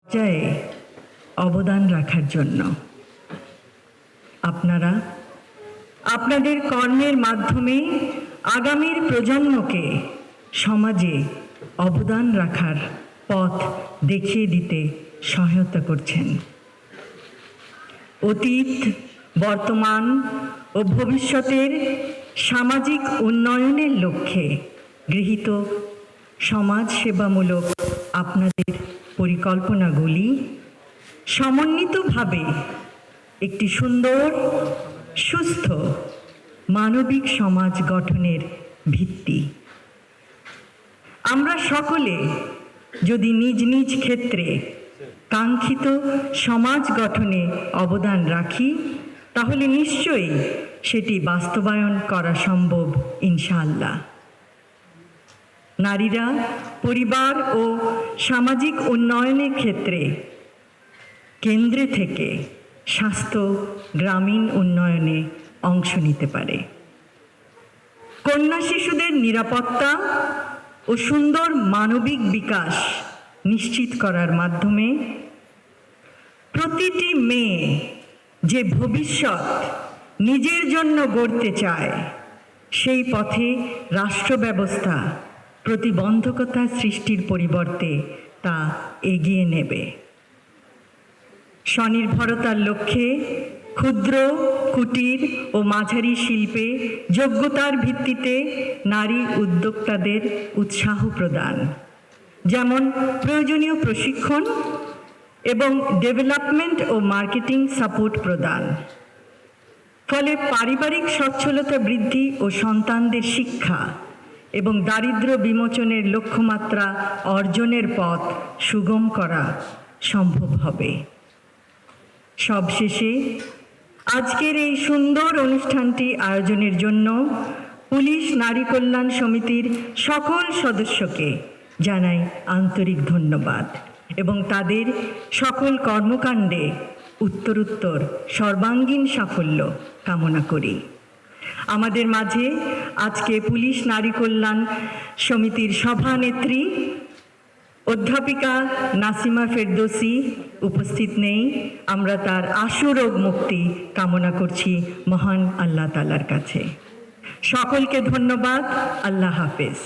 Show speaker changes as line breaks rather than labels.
পর্যায়ে অবদান রাখার জন্য আপনারা আপনাদের কর্মের মাধ্যমে আগামীর প্রজন্মকে সমাজে অবদান রাখার পথ দেখিয়ে দিতে সহায়তা করছেন। অতীত, বর্তমান ও ভবিষ্যতের সামাজিক উন্নয়নের লক্ষ্যে গৃহীত সমাজসেবামূলক আপনাদের পরিকল্পনাগুলি সমন্বিতভাবে একটি সুন্দর, সুস্থ, মানবিক সমাজ গঠনের ভিত্তি। আমরা সকলে যদি নিজ নিজ ক্ষেত্রে কাঙ্ক্ষিত সমাজ গঠনে অবদান রাখি, তাহলে নিশ্চয়ই সেটি বাস্তবায়ন করা সম্ভব ইনশাআল্লাহ। নারীরা পরিবার ও সামাজিক উন্নয়নের ক্ষেত্রে কেন্দ্রে থেকে স্বাস্থ্য, গ্রামীণ উন্নয়নে অংশ নিতে পারে। কন্যা শিশুদের নিরাপত্তা ও সুন্দর মানবিক বিকাশ নিশ্চিত করার মাধ্যমে প্রতিটি মেয়ে যে ভবিষ্যৎ নিজের জন্য গড়তে চায়, সেই পথে রাষ্ট্র ব্যবস্থা প্রতিবন্ধকতা সৃষ্টির পরিবর্তে তা এগিয়ে নেবে। স্বনির্ভরতার লক্ষ্যে ক্ষুদ্র, কুটির ও মাঝারি শিল্পে যোগ্যতার ভিত্তিতে নারী উদ্যোক্তাদের উৎসাহ প্রদান, যেমন প্রয়োজনীয় প্রশিক্ষণ এবং ডেভেলপমেন্ট ও মার্কেটিং সাপোর্ট প্রদান। ফলে পারিবারিক সচ্ছলতা বৃদ্ধি ও সন্তানদের শিক্ষা এবং দারিদ্র্য বিমোচনের লক্ষ্যমাত্রা অর্জনের পথ সুগম করা সম্ভব হবে। সবশেষে আজকের এই সুন্দর অনুষ্ঠানটি আয়োজনের জন্য পুলিশ নারী কল্যাণ সমিতির সকল সদস্যকে জানাই আন্তরিক ধন্যবাদ এবং তাদের সকল কর্মকাণ্ডে উত্তরোত্তর সর্বাঙ্গীন সাফল্য কামনা করি। আমাদের মাঝে আজকে পুলিশ নারী কল্যাণ সমিতির সভানেত্রী অধ্যাপিকা নাসিমা ফেরদৌসী উপস্থিত নেই। আমরা তার আশুরোগ মুক্তি কামনা করছি মহান আল্লাহ তাআলার কাছে। সকলকে ধন্যবাদ। আল্লাহ হাফেজ।